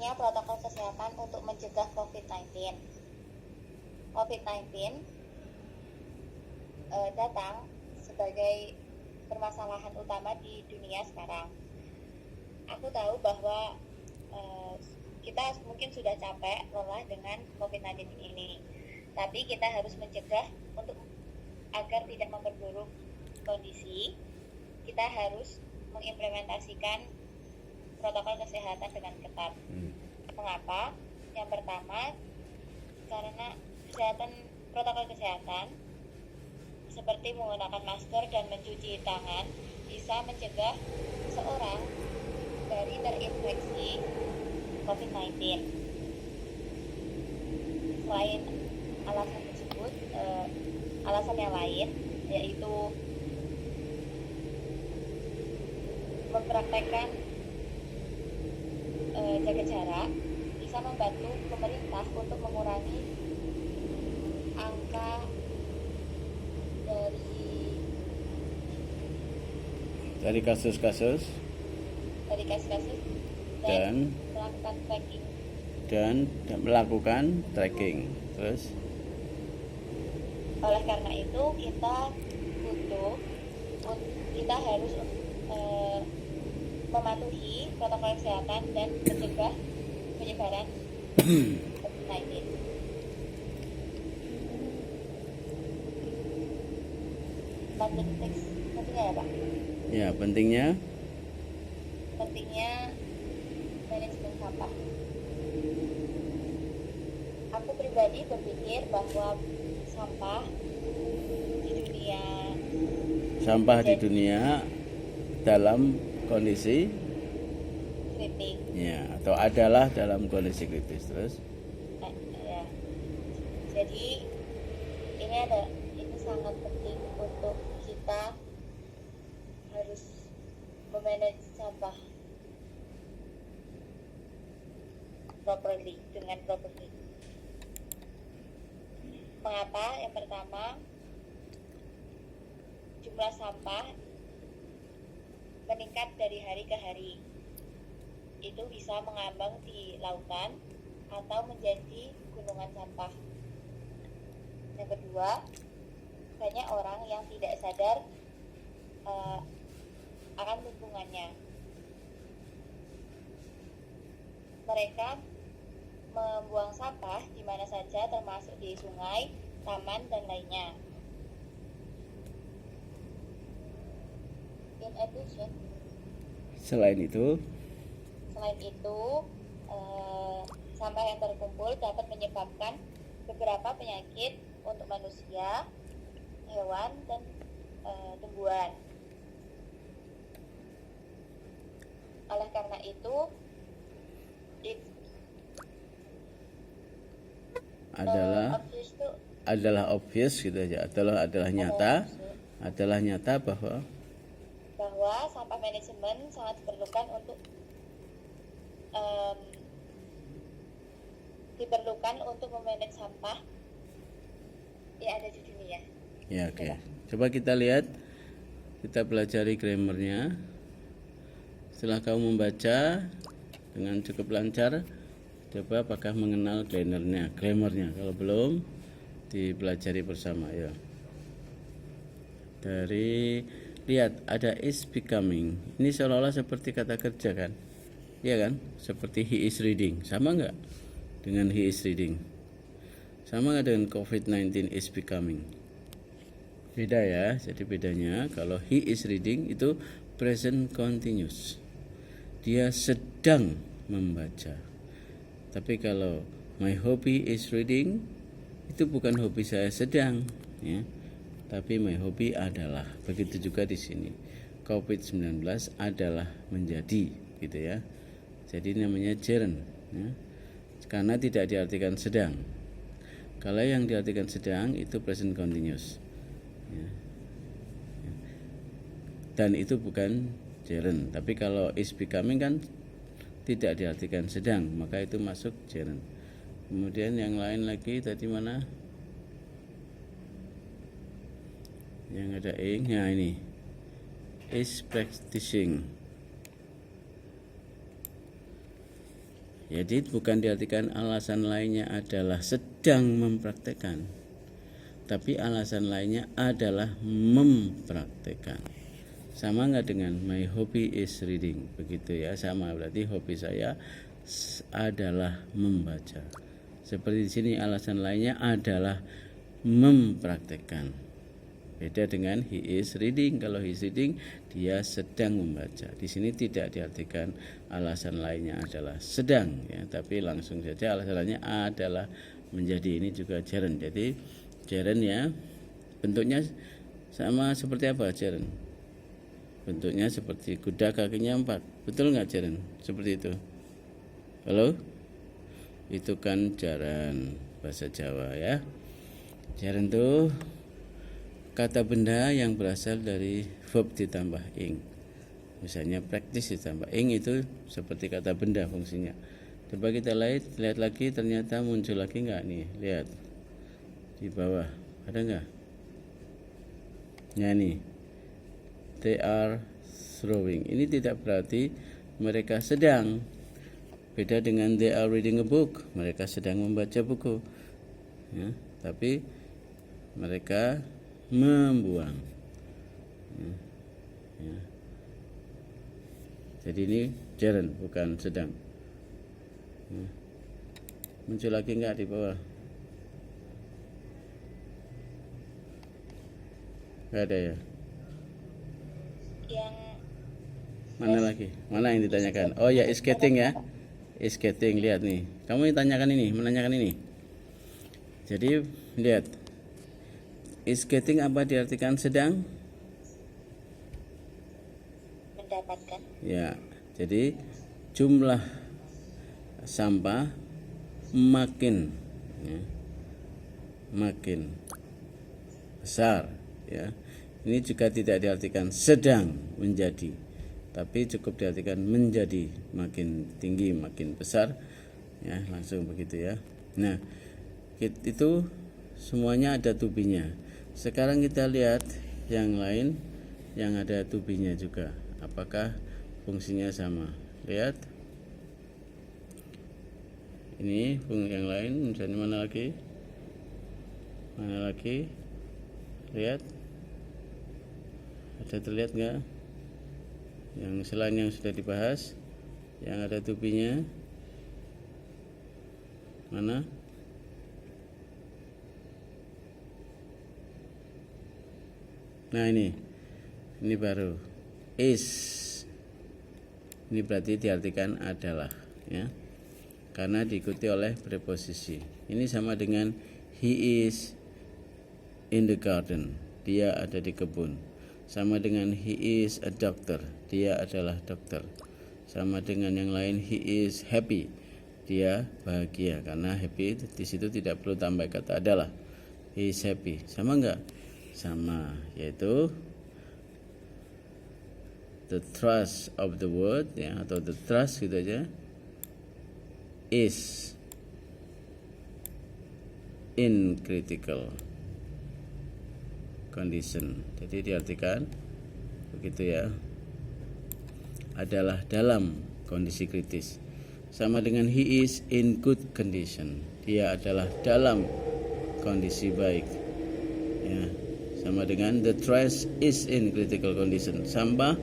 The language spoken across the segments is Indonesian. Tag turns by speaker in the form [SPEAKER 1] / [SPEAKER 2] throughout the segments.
[SPEAKER 1] pentingnya protokol kesehatan untuk mencegah COVID-19. COVID-19 datang sebagai permasalahan utama di dunia sekarang. Aku tahu bahwa kita mungkin sudah capek, lelah dengan COVID-19 ini. Tapi kita harus mencegah agar tidak memperburuk kondisi. Kita harus mengimplementasikan protokol kesehatan dengan ketat. Mengapa? Yang pertama, karena protokol kesehatan seperti menggunakan masker dan mencuci tangan bisa mencegah seorang dari terinfeksi COVID-19. Selain alasan tersebut, alasan yang lain yaitu mempraktekkan jaga jarak bisa membantu pemerintah untuk mengurangi angka
[SPEAKER 2] dari kasus-kasus dan melakukan tracking. Terus
[SPEAKER 1] oleh karena itu kita harus mematuhi protokol kesehatan dan mencegah penyebaran COVID-19. Pentingnya ya Pak?
[SPEAKER 2] Ya, pentingnya
[SPEAKER 1] manajemen sampah. Aku pribadi berpikir bahwa sampah di dunia dalam kondisi kritis.
[SPEAKER 2] Ya, atau adalah dalam kondisi kritis. Terus
[SPEAKER 1] ya. Jadi ini sangat penting untuk kita harus memanage sampah dengan properly. Mengapa? Yang pertama, jumlah sampah meningkat dari hari ke hari. Itu bisa mengambang di lautan atau menjadi gunungan sampah. Yang kedua, banyak orang yang tidak sadar akan lingkungannya. Mereka membuang sampah di mana saja, termasuk di sungai, taman, dan lainnya. In addition,
[SPEAKER 2] selain itu
[SPEAKER 1] sampah yang terkumpul dapat menyebabkan beberapa penyakit untuk manusia, hewan, dan tumbuhan. Oleh karena itu,
[SPEAKER 2] adalah obvious gitu aja, adalah nyata bahwa
[SPEAKER 1] sampah manajemen sangat diperlukan untuk memanage sampah yang ada di dunia.
[SPEAKER 2] Ya, oke. Coba kita lihat, kita pelajari grammarnya. Setelah kamu membaca dengan cukup lancar, coba apakah mengenal grammarnya. Kalau belum, dipelajari bersama ya. Lihat ada is becoming. Ini seolah-olah seperti kata kerja kan? Iya kan? Seperti he is reading. Sama nggak dengan he is reading? Sama nggak dengan COVID-19 is becoming? Beda ya. Jadi bedanya kalau he is reading itu present continuous. Dia sedang membaca. Tapi kalau my hobby is reading, itu bukan hobi saya sedang, ya. Tapi my hobby adalah. Begitu juga di sini. COVID-19 adalah menjadi, gitu ya. Jadi namanya gerund, ya. Karena tidak diartikan sedang. Kalau yang diartikan sedang itu present continuous, ya. Dan itu bukan gerund. Tapi kalau is becoming kan tidak diartikan sedang, maka itu masuk gerund. Kemudian yang lain lagi tadi mana? Yang ada ing, ya ini is practicing. Jadi bukan diartikan alasan lainnya adalah sedang mempraktekkan, tapi alasan lainnya adalah mempraktekkan. Sama nggak dengan my hobby is reading? Begitu ya, sama, berarti hobi saya adalah membaca. Seperti di sini alasan lainnya adalah mempraktekkan. Beda dengan he is reading. Kalau he is reading, dia sedang membaca. Di sini tidak diartikan alasan lainnya adalah sedang, ya, tapi langsung saja alasannya adalah menjadi. Ini juga gerund. Jadi gerund ya, bentuknya sama seperti apa gerund? Bentuknya seperti kuda kakinya 4. Betul nggak gerund? Seperti itu. Halo? Itu kan gerund bahasa Jawa ya. Gerund tuh kata benda yang berasal dari verb ditambah ing. Misalnya practice ditambah ing, itu seperti kata benda fungsinya. Coba kita lihat lagi, ternyata muncul lagi nggak nih? Lihat di bawah, ada nggak? Ya nih, they are throwing. Ini tidak berarti mereka sedang. Beda dengan they are reading a book, mereka sedang membaca buku. Ya, tapi mereka membuang. Ya. Jadi ini gerund, bukan sedang. Ya. Muncul lagi enggak di bawah? Enggak ada ya?
[SPEAKER 1] Yang
[SPEAKER 2] mana lagi? Mana yang ditanyakan? Oh ya, is getting ya. Is getting, lihat nih. Kamu ditanyakan ini, menanyakan ini. Jadi lihat, is getting apa diartikan sedang?
[SPEAKER 1] mendapatkan.
[SPEAKER 2] Ya, jadi jumlah sampah makin, ya, makin besar. Ya, ini juga tidak diartikan sedang menjadi, tapi cukup diartikan menjadi makin tinggi, makin besar. Ya, langsung begitu ya. Nah, itu semuanya ada to be-nya. Sekarang kita lihat yang lain yang ada to be-nya juga. Apakah fungsinya sama? Lihat. Ini fungsi yang lain, misalnya mana lagi? Mana lagi? Lihat. Ada terlihat nggak? Yang selain yang sudah dibahas, yang ada to be-nya. Mana? Nah ini baru is. Ini berarti diartikan adalah, ya, karena diikuti oleh preposisi. Ini sama dengan he is in the garden, dia ada di kebun. Sama dengan he is a doctor, dia adalah dokter. Sama dengan yang lain he is happy, dia bahagia. Karena happy di situ tidak perlu tambah kata adalah, he is happy. Sama enggak? Sama, yaitu the thrust of the word, ya, atau the thrust gitu aja, is in critical condition. Jadi diartikan begitu ya, adalah dalam kondisi kritis. Sama dengan he is in good condition, dia adalah dalam kondisi baik, ya. Sama dengan the trash is in critical condition, sampah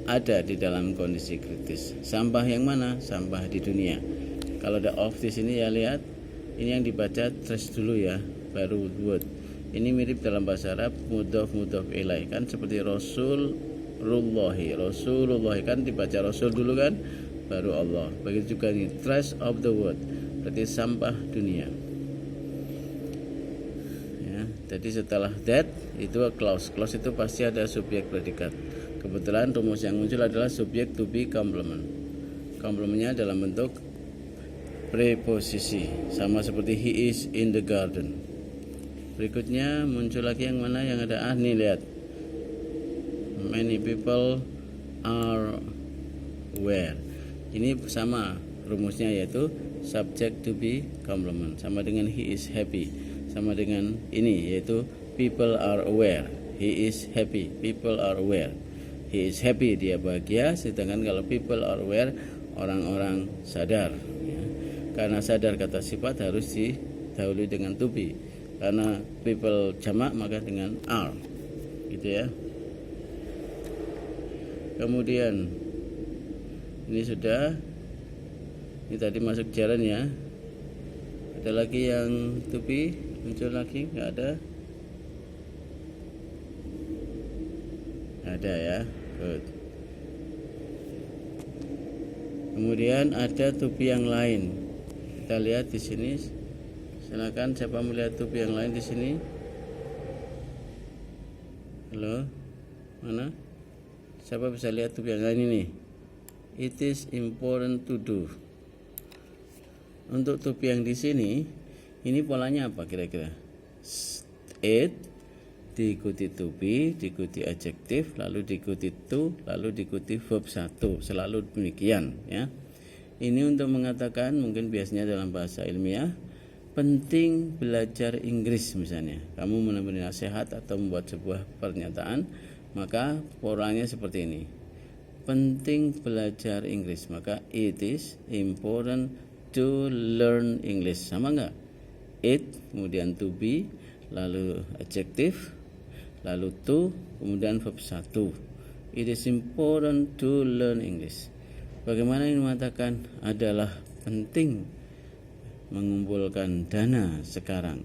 [SPEAKER 2] ada di dalam kondisi kritis. Sampah yang mana? Sampah di dunia. Kalau ada of di sini ya, lihat, ini yang dibaca trash dulu ya, baru word. Ini mirip dalam bahasa Arab mudhof ilaih, kan seperti Rasulullah kan dibaca Rasul dulu kan, baru Allah. Begitu juga ini trash of the world, berarti sampah dunia. Ya, jadi setelah that itu clause. Clause itu pasti ada subjek predikat. Kebetulan rumus yang muncul adalah subjek to be complement. Complementnya dalam bentuk preposisi, sama seperti he is in the garden. Berikutnya muncul lagi yang mana yang ada nih, lihat. Many people are aware. Ini sama rumusnya, yaitu subject to be complement, sama dengan he is happy. Sama dengan ini, yaitu people are aware. He is happy, people are aware. He is happy, dia bahagia. Sedangkan kalau people are aware, orang-orang sadar ya. Karena sadar kata sifat harus didahului dengan to be. Karena people jamak maka dengan are gitu ya. Kemudian ini sudah, ini tadi masuk jalan ya. Ada lagi yang to be muncul lagi? Nggak ada? Ada ya, good. Kemudian ada to be yang lain. Kita lihat di sini. Silakan siapa melihat to be yang lain di sini? Halo, mana? Siapa bisa lihat to be yang lain ini? It is important to do. Untuk to be yang di sini, ini polanya apa kira-kira? It diikuti to be, diikuti adjektif, lalu diikuti to, lalu diikuti verb 1. Selalu demikian ya. Ini untuk mengatakan mungkin biasanya dalam bahasa ilmiah penting belajar Inggris misalnya. Kamu memberi nasihat atau membuat sebuah pernyataan, maka polanya seperti ini. Penting belajar Inggris, maka it is important to learn English. Sama enggak? It, kemudian to be, lalu adjektif, lalu to, kemudian verb 1. It is important to learn English. Bagaimana ini mengatakan adalah penting mengumpulkan dana sekarang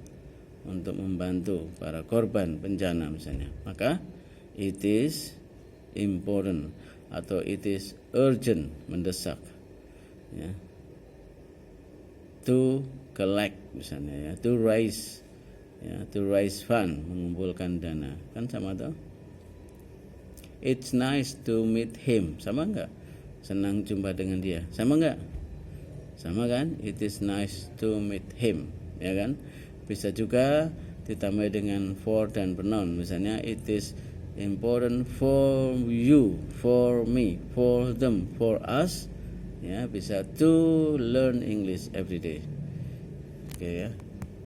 [SPEAKER 2] untuk membantu para korban bencana misalnya. Maka it is important atau it is urgent, mendesak ya. To collect misalnya ya, to raise ya, to raise fund, mengumpulkan dana. Kan sama toh? It's nice to meet him. Sama enggak? Senang jumpa dengan dia. Sama enggak? Sama kan? It is nice to meet him, ya kan? Bisa juga ditambah dengan for dan pronoun. Misalnya it is important for you, for me, for them, for us. Ya, bisa to learn English every day. Oke ya.